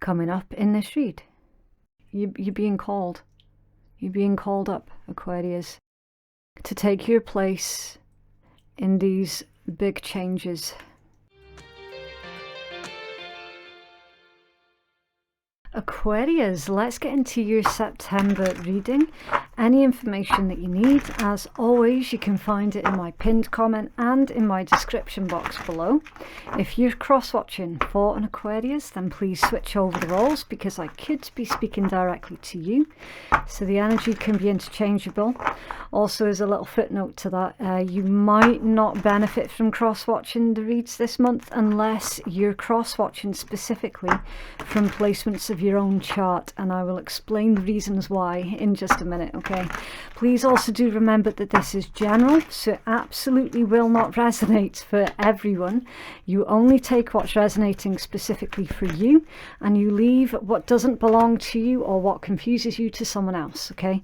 coming up in this read. You're being called. You're being called up, Aquarius, to take your place in these big changes. Aquarius, let's get into your September reading. Any information that you need, as always, you can find it in my pinned comment and in my description box below. If you're cross-watching for an Aquarius, then please switch over the roles, because I could be speaking directly to you, so the energy can be interchangeable. Also, as a little footnote to that, you might not benefit from cross-watching the reads this month unless you're cross-watching specifically from placements of your own chart, and I will explain the reasons why in just a minute. Okay, please also do remember that this is general, so it absolutely will not resonate for everyone. You only take what's resonating specifically for you, and you leave what doesn't belong to you or what confuses you to someone else. Okay,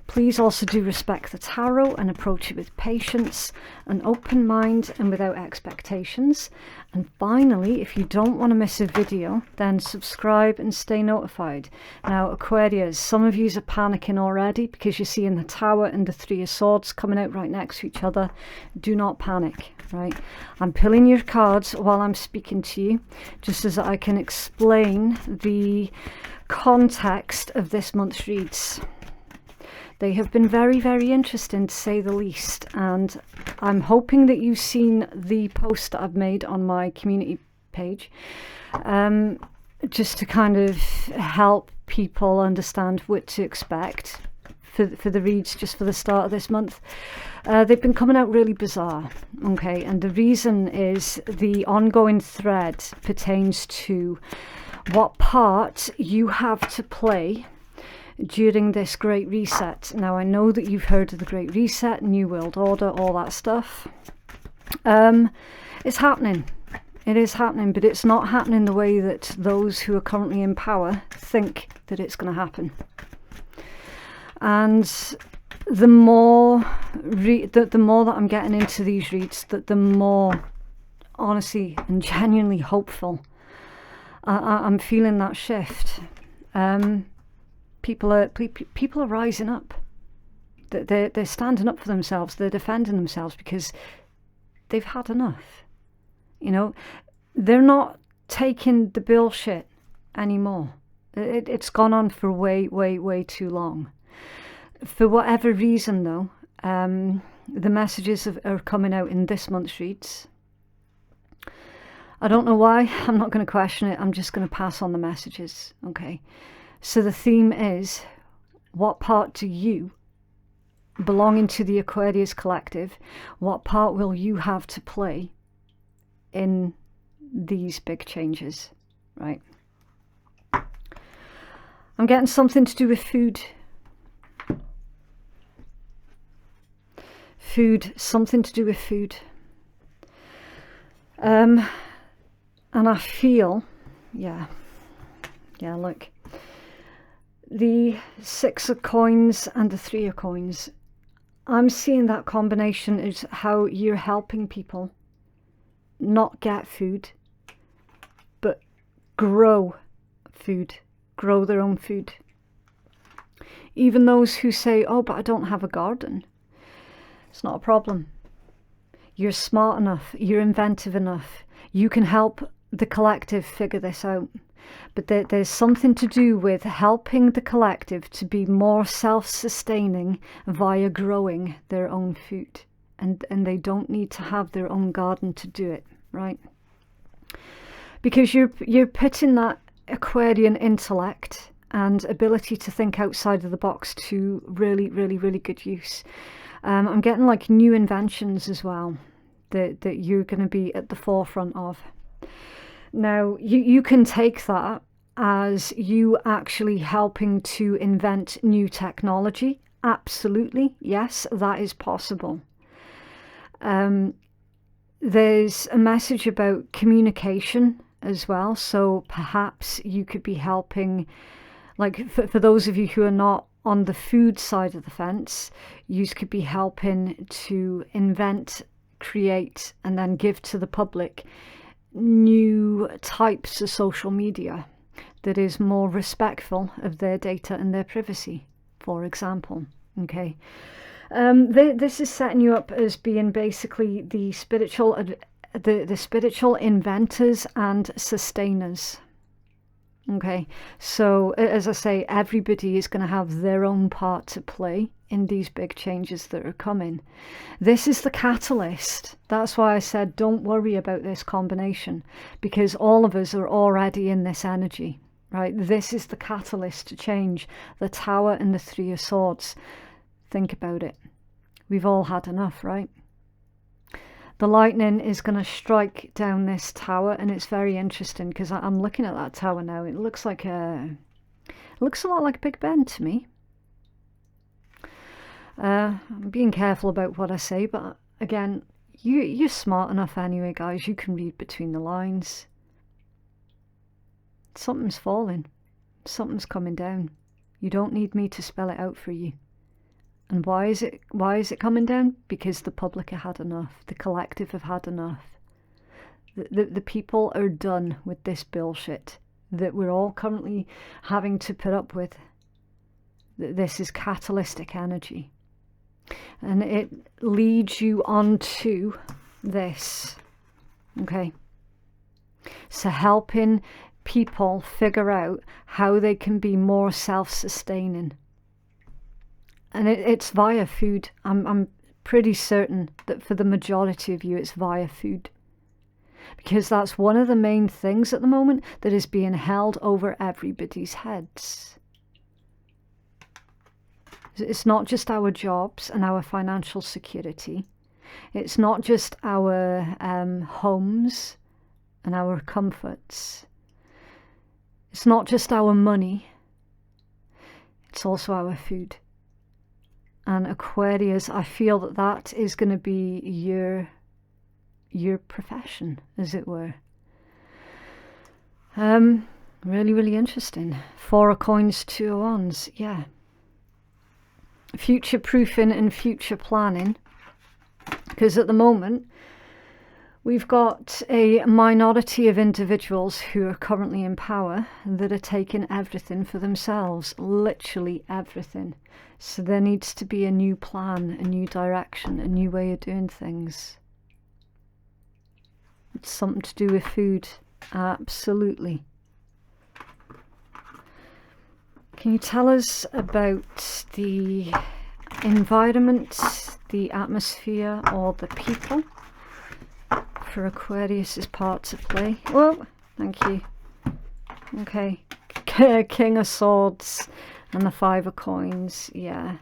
please also do respect the tarot and approach it with patience, an open mind, and without expectations. And finally, if you don't want to miss a video, then subscribe and stay notified. Now, Aquarius, some of you are panicking already because you're seeing the Tower and the Three of Swords coming out right next to each other. Do not panic, right? I'm pulling your cards while I'm speaking to you, just as I can explain the context of this month's reads. They have been very, very interesting, to say the least, and I'm hoping that you've seen the post that I've made on my community page, just to kind of help people understand what to expect for the reads just for the start of this month. They've been coming out really bizarre, okay, and the reason is the ongoing thread pertains to what part you have to play during this Great Reset. Now, I know that you've heard of the Great Reset, New World Order, all that stuff. It's happening. It is happening, but it's not happening the way that those who are currently in power think that it's going to happen. And the more that I'm getting into these reads, the more honestly and genuinely hopeful I'm feeling that shift. People are rising up. They're standing up for themselves. They're defending themselves because they've had enough. You know, they're not taking the bullshit anymore. It's gone on for way, way, way too long. For whatever reason, though, the messages are coming out in this month's reads. I don't know why. I'm not going to question it. I'm just going to pass on the messages. Okay. So the theme is, what part do you, belonging to the Aquarius collective, what part will you have to play in these big changes, right? I'm getting something to do with food. Something to do with food. And I feel, yeah, look. The Six of Coins and the Three of Coins, I'm seeing that combination is how you're helping people not get food, but grow food, grow their own food. Even those who say, oh, but I don't have a garden. It's not a problem. You're smart enough, you're inventive enough, you can help the collective figure this out. But there's something to do with helping the collective to be more self-sustaining via growing their own food. And they don't need to have their own garden to do it, right? Because you're putting that Aquarian intellect and ability to think outside of the box to really, really, really good use. I'm getting like new inventions as well that you're going to be at the forefront of. Now, you can take that as you actually helping to invent new technology. Absolutely, yes, that is possible. There's a message about communication as well. So perhaps you could be helping, like for those of you who are not on the food side of the fence, you could be helping to invent, create, and then give to the public new types of social media. that is more respectful of their data and their privacy, for example. Okay, this is setting you up as being basically the spiritual inventors and sustainers. Okay, so as I say, everybody is going to have their own part to play in these big changes that are coming. This is the catalyst. That's why I said don't worry about this combination, because all of us are already in this energy, right? This is the catalyst to change. The Tower and the Three of Swords. Think about it. We've all had enough, right? The lightning is going to strike down this tower, and it's very interesting because I'm looking at that tower now. It looks like it looks a lot like Big Ben to me. I'm being careful about what I say, but again, you're smart enough anyway, guys. You can read between the lines. Something's falling. Something's coming down. You don't need me to spell it out for you. And why is it coming down? Because the public have had enough. The collective have had enough. The people are done with this bullshit that we're all currently having to put up with. This is catalytic energy. And it leads you on to this. Okay. So helping people figure out how they can be more self-sustaining. And it's via food. I'm pretty certain that for the majority of you it's via food. Because that's one of the main things at the moment that is being held over everybody's heads. It's not just our jobs and our financial security. It's not just our homes and our comforts. It's not just our money. It's also our food. And Aquarius, I feel that is going to be your profession, as it were. Really, really interesting. 4 of Coins, 2 of Wands, yeah. Future proofing and future planning. Because at the moment, we've got a minority of individuals who are currently in power that are taking everything for themselves, literally everything. So there needs to be a new plan, a new direction, a new way of doing things. It's something to do with food, absolutely. Can you tell us about the environment, the atmosphere, or the people for Aquarius's part to play? Oh, thank you. Okay, King of Swords and the 5 of Coins, yeah.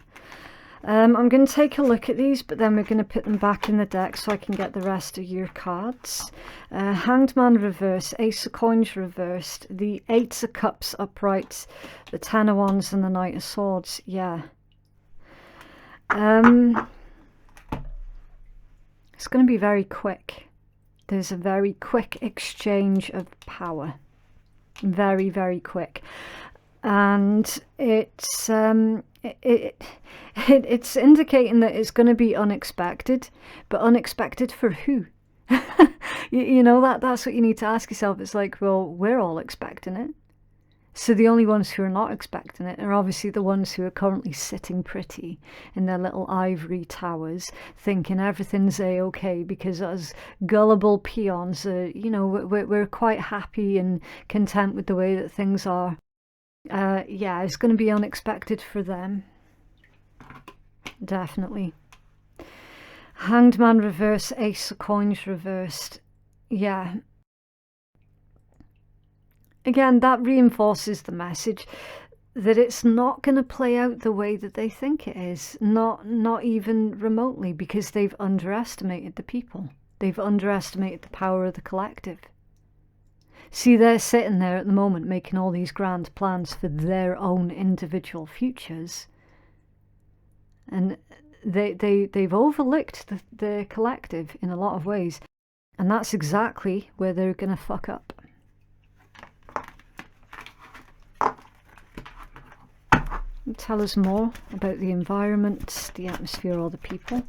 I'm going to take a look at these, but then we're going to put them back in the deck so I can get the rest of your cards. Hanged Man reversed, Ace of Coins reversed, the 8 of Cups upright, the 10 of Wands and the Knight of Swords, yeah. It's going to be very quick. There's a very quick exchange of power. Very, very quick. And it's indicating that it's going to be unexpected, but unexpected for who? you know, that's what you need to ask yourself. It's like, well, we're all expecting it. So the only ones who are not expecting it are obviously the ones who are currently sitting pretty in their little ivory towers, thinking everything's a-okay, because as gullible peons, you know, we're quite happy and content with the way that things are. Yeah, it's going to be unexpected for them. Definitely. Hanged Man reversed, Ace of Coins reversed. Yeah. Again, that reinforces the message that it's not going to play out the way that they think it is. Not even remotely, because they've underestimated the people. They've underestimated the power of the collective. See, they're sitting there at the moment making all these grand plans for their own individual futures. And they've overlooked the collective in a lot of ways. And that's exactly where they're going to fuck up. Tell us more about the environment, the atmosphere, or the people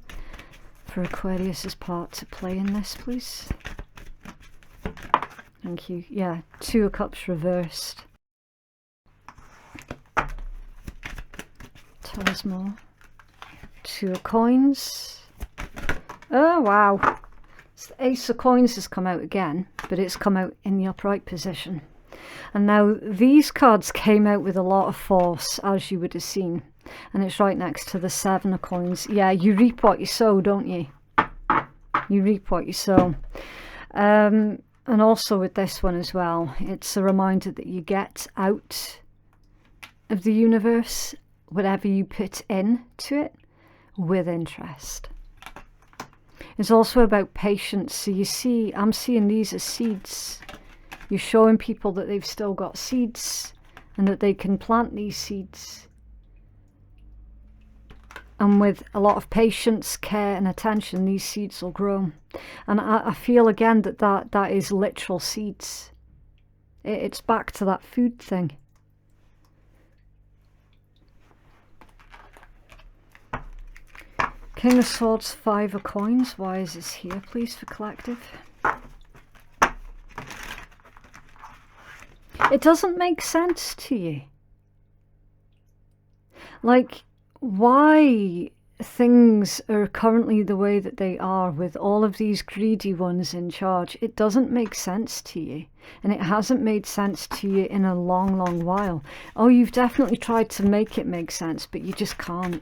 for Aquarius's part to play in this, please. Thank you. Yeah, 2 of Cups reversed. Tell us more. Two of Coins. Oh, wow. So the Ace of Coins has come out again, but it's come out in the upright position. And now these cards came out with a lot of force, as you would have seen. And it's right next to the Seven of Coins. Yeah, you reap what you sow, don't you? You reap what you sow. And also with this one as well, it's a reminder that you get out of the universe whatever you put into it with interest. It's also about patience. So you see, I'm seeing these as seeds. You're showing people that they've still got seeds and that they can plant these seeds. And with a lot of patience, care and attention, these seeds will grow. And I feel again that is literal seeds. It's back to that food thing. King of Swords, Five of Coins. Why is this here, please, for collective? It doesn't make sense to you. Like, why things are currently the way that they are with all of these greedy ones in charge, it doesn't make sense to you. And it hasn't made sense to you in a long, long while. Oh, you've definitely tried to make it make sense, but you just can't.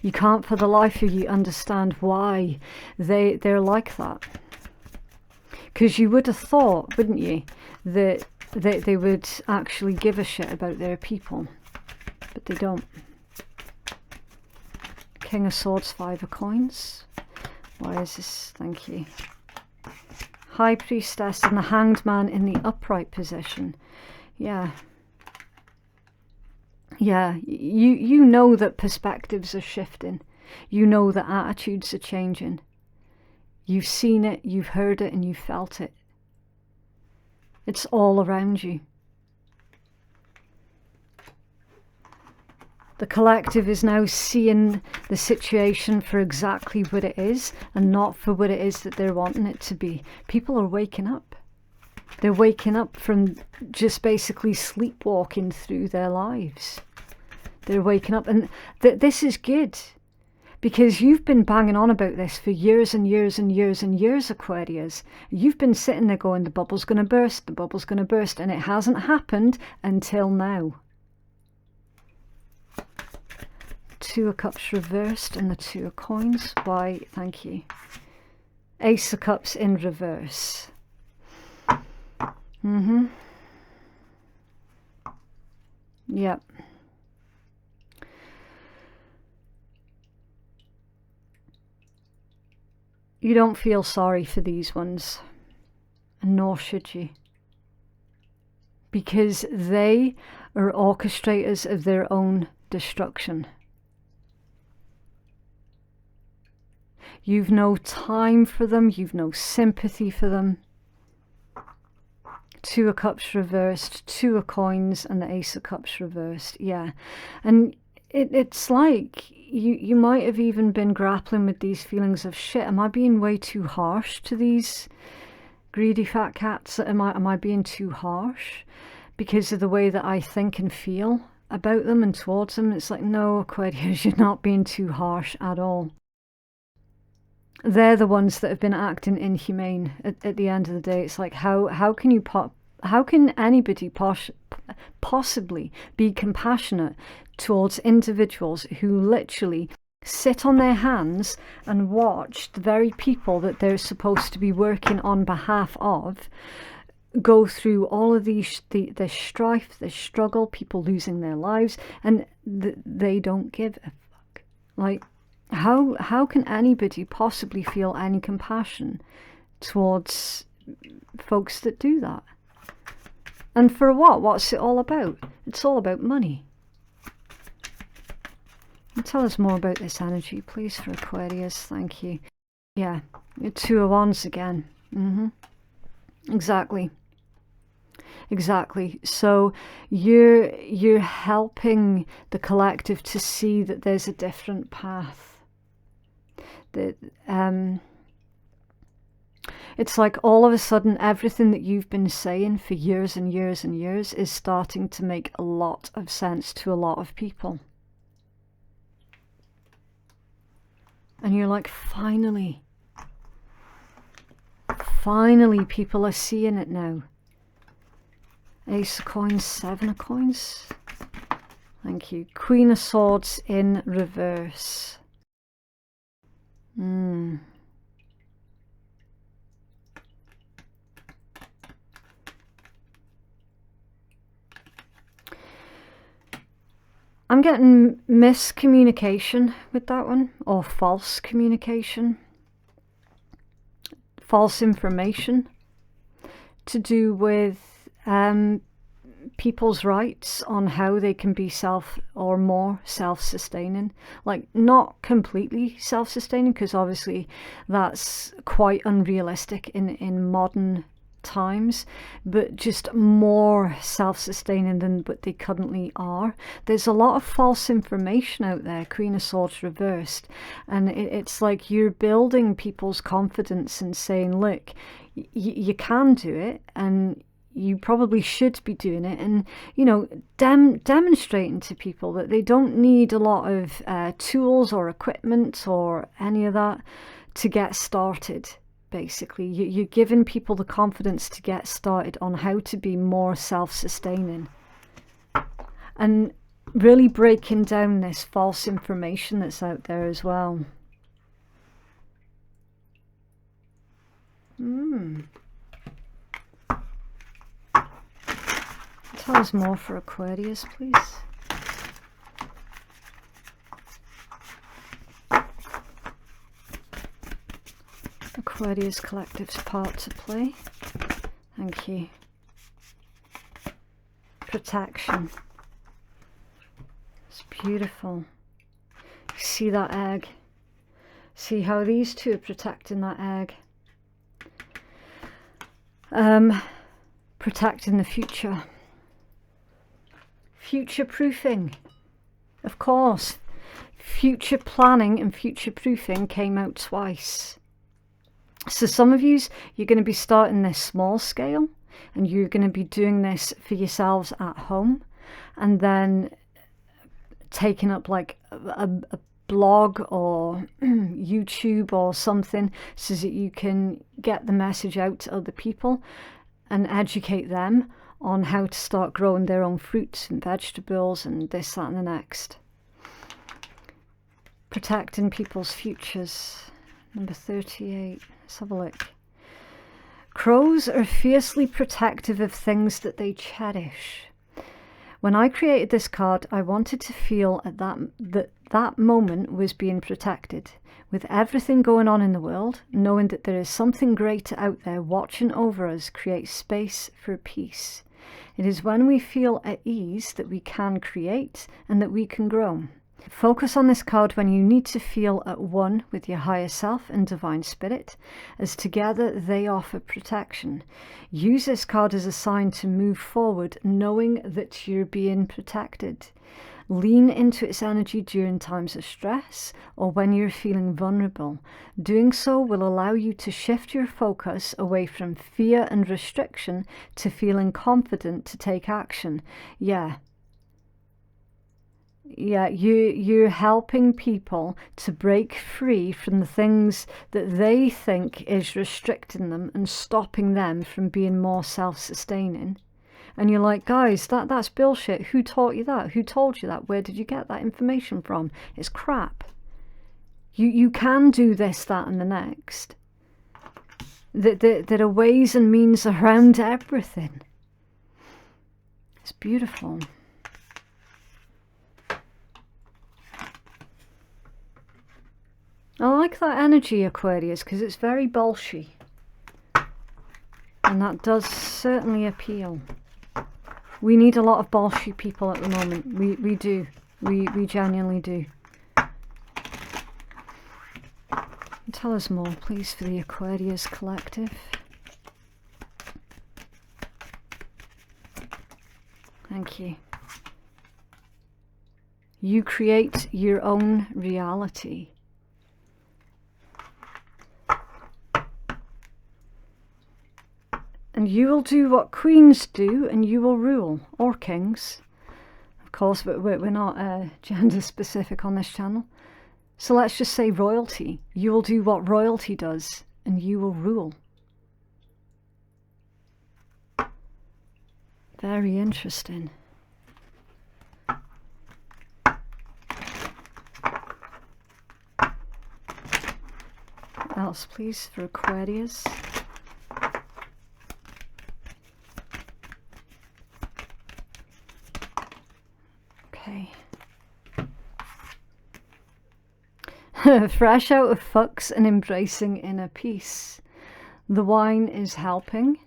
You can't for the life of you understand why they're like that. Because you would have thought, wouldn't you, that they would actually give a shit about their people. But they don't. King of Swords, Five of Coins. Why is this? Thank you. High Priestess and the Hanged Man in the upright position. Yeah. Yeah, you know that perspectives are shifting. You know that attitudes are changing. You've seen it, you've heard it, and you've felt it. It's all around you. The collective is now seeing the situation for exactly what it is and not for what it is that they're wanting it to be. People are waking up. They're waking up from just basically sleepwalking through their lives. They're waking up, and this is good, because you've been banging on about this for years and years and years and years, Aquarius. You've been sitting there going, the bubble's going to burst, the bubble's going to burst, and it hasn't happened until now. Two of Cups reversed and the Two of Coins. Why? Thank you. Ace of Cups in reverse. Yep. You don't feel sorry for these ones, and nor should you, because they are orchestrators of their own destruction. You've no time for them, you've no sympathy for them. Two of Cups reversed, Two of Coins, and the Ace of Cups reversed. Yeah, and it's like you might have even been grappling with these feelings of, shit, am I being way too harsh to these greedy fat cats? Am I being too harsh because of the way that I think and feel about them and towards them? It's like, no, Aquarius, you're not being too harsh at all. They're the ones that have been acting inhumane at the end of the day. It's like, how can anybody possibly be compassionate towards individuals who literally sit on their hands and watch the very people that they're supposed to be working on behalf of go through all of this strife, this struggle, people losing their lives, and they don't give a fuck? Like, how can anybody possibly feel any compassion towards folks that do that? And for what? What's it all about? It's all about money. And tell us more about this energy, please, for Aquarius. Thank you. Yeah, Two of Wands again. Exactly. Exactly. So you're helping the collective to see that there's a different path. That it's like all of a sudden everything that you've been saying for years and years and years is starting to make a lot of sense to a lot of people. And you're like, finally. Finally, people are seeing it now. Ace of Coins, Seven of Coins. Thank you. Queen of Swords in reverse. I'm getting miscommunication with that one, or false communication. False information to do with people's rights on how they can be more self-sustaining. Like, not completely self-sustaining, because obviously that's quite unrealistic in modern times, but just more self-sustaining than what they currently are. There's a lot of false information out there, Queen of Swords reversed, and it's like you're building people's confidence and saying, look, you can do it, and you probably should be doing it, and you know, demonstrating to people that they don't need a lot of tools or equipment or any of that to get started. Basically, you're giving people the confidence to get started on how to be more self-sustaining, and really breaking down this false information that's out there as well. Tell us more for Aquarius, please. Aquarius Collective's part to play. Thank you. Protection. It's beautiful. See that egg? See how these two are protecting that egg? Protecting the future. Future proofing. Of course. Future planning and future proofing came out twice. So some of you're going to be starting this small scale, and you're going to be doing this for yourselves at home, and then taking up like a blog or YouTube or something, so that you can get the message out to other people and educate them on how to start growing their own fruits and vegetables and this, that and the next. Protecting people's futures. Number 38. Let's have a look. Crows are fiercely protective of things that they cherish. When I created this card, I wanted to feel that moment was being protected. With everything going on in the world, knowing that there is something greater out there watching over us creates space for peace. It is when we feel at ease that we can create and that we can grow. Focus on this card when you need to feel at one with your higher self and divine spirit, as together they offer protection. Use this card as a sign to move forward, knowing that you're being protected. Lean into its energy during times of stress or when you're feeling vulnerable. Doing so will allow you to shift your focus away from fear and restriction to feeling confident to take action. Yeah, you're helping people to break free from the things that they think is restricting them and stopping them from being more self-sustaining. And you're like, guys, that's bullshit. Who taught you that? Who told you that? Where did you get that information from? It's crap. You can do this, that and the next. There are ways and means around everything. It's beautiful. I like that energy, Aquarius, because it's very bolshy. And that does certainly appeal. We need a lot of bolshy people at the moment. We do. We genuinely do. Tell us more, please, for the Aquarius Collective. Thank you. You create your own reality. And you will do what queens do, and you will rule, or kings. Of course, we're not gender specific on this channel. So let's just say royalty. You will do what royalty does, and you will rule. Very interesting. What else, please, for Aquarius? Okay. Fresh out of fucks and embracing inner peace. The wine is helping.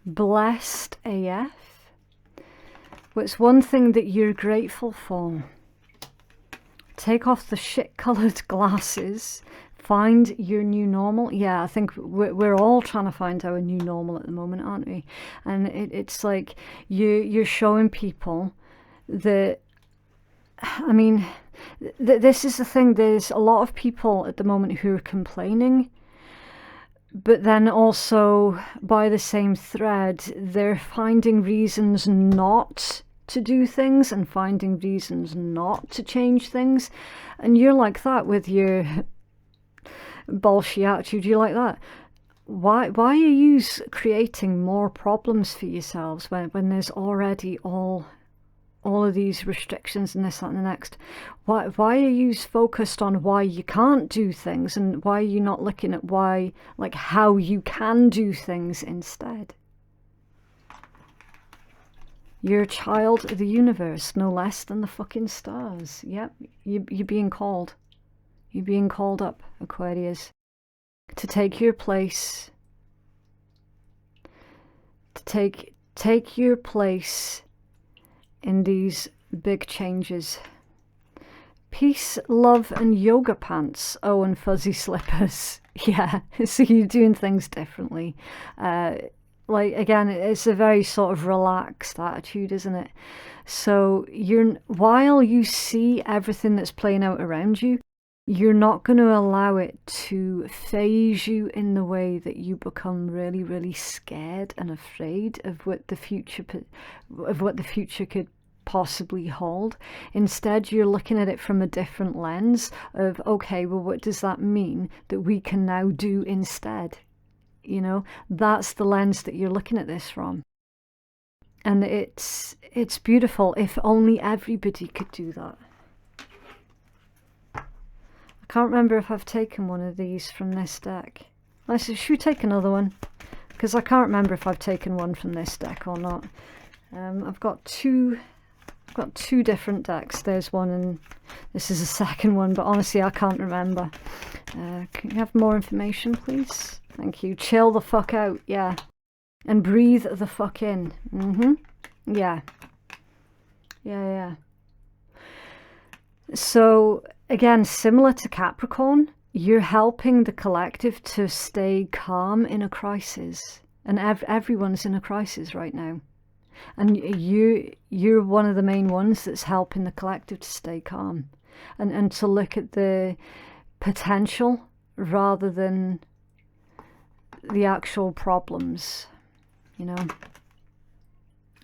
Blessed AF. What's one thing that you're grateful for? Take off the shit-coloured glasses. Find your new normal. Yeah, I think we're all trying to find our new normal at the moment, aren't we? And it's like you're showing people that, I mean, this is the thing. There's a lot of people at the moment who are complaining, but then also by the same thread, they're finding reasons not to do things and finding reasons not to change things. And you're like that with your bullshit attitude. You're like that. Why are you creating more problems for yourselves when there's already all of these restrictions and this, that, and the next? Why are you focused on why you can't do things, and why are you not looking at why, like, how you can do things instead? You're a child of the universe, no less than the fucking stars. Yep, you're being called. You're being called up, Aquarius, to take your place, to take your place in these big changes. Peace, love, and yoga pants. Oh, and fuzzy slippers. Yeah, so you're doing things differently. Like, again, it's a very sort of relaxed attitude, isn't it? So while you see everything that's playing out around you, you're not going to allow it to phase you in the way that you become really, really scared and afraid of what the future could possibly hold. Instead, you're looking at it from a different lens of, okay, well, what does that mean that we can now do instead? You know, that's the lens that you're looking at this from. And it's beautiful. If only everybody could do that. I can't remember if I've taken one of these from this deck. Should we take another one? Because I can't remember if I've taken one from this deck or not. I've got two different decks. There's one, and this is a second one, but honestly I can't remember. Can you have more information, please? Thank you. Chill the fuck out, yeah. And breathe the fuck in. Yeah. Yeah. So, again, similar to Capricorn, you're helping the collective to stay calm in a crisis. And everyone's in a crisis right now. And you're one of the main ones that's helping the collective to stay calm. And to look at the potential rather than the actual problems, you know.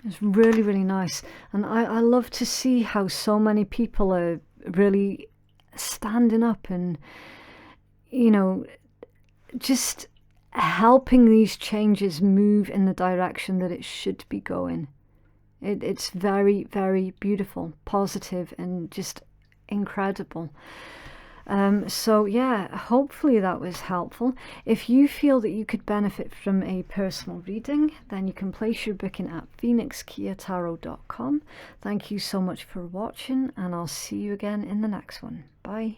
It's really, really nice. And I love to see how so many people are really standing up and, you know, just helping these changes move in the direction that it should be going. It's very, very beautiful, positive, and just incredible. So yeah, hopefully that was helpful. If you feel that you could benefit from a personal reading, then you can place your booking at phoenixkeiatarot.com. Thank you so much for watching, and I'll see you again in the next one. Bye.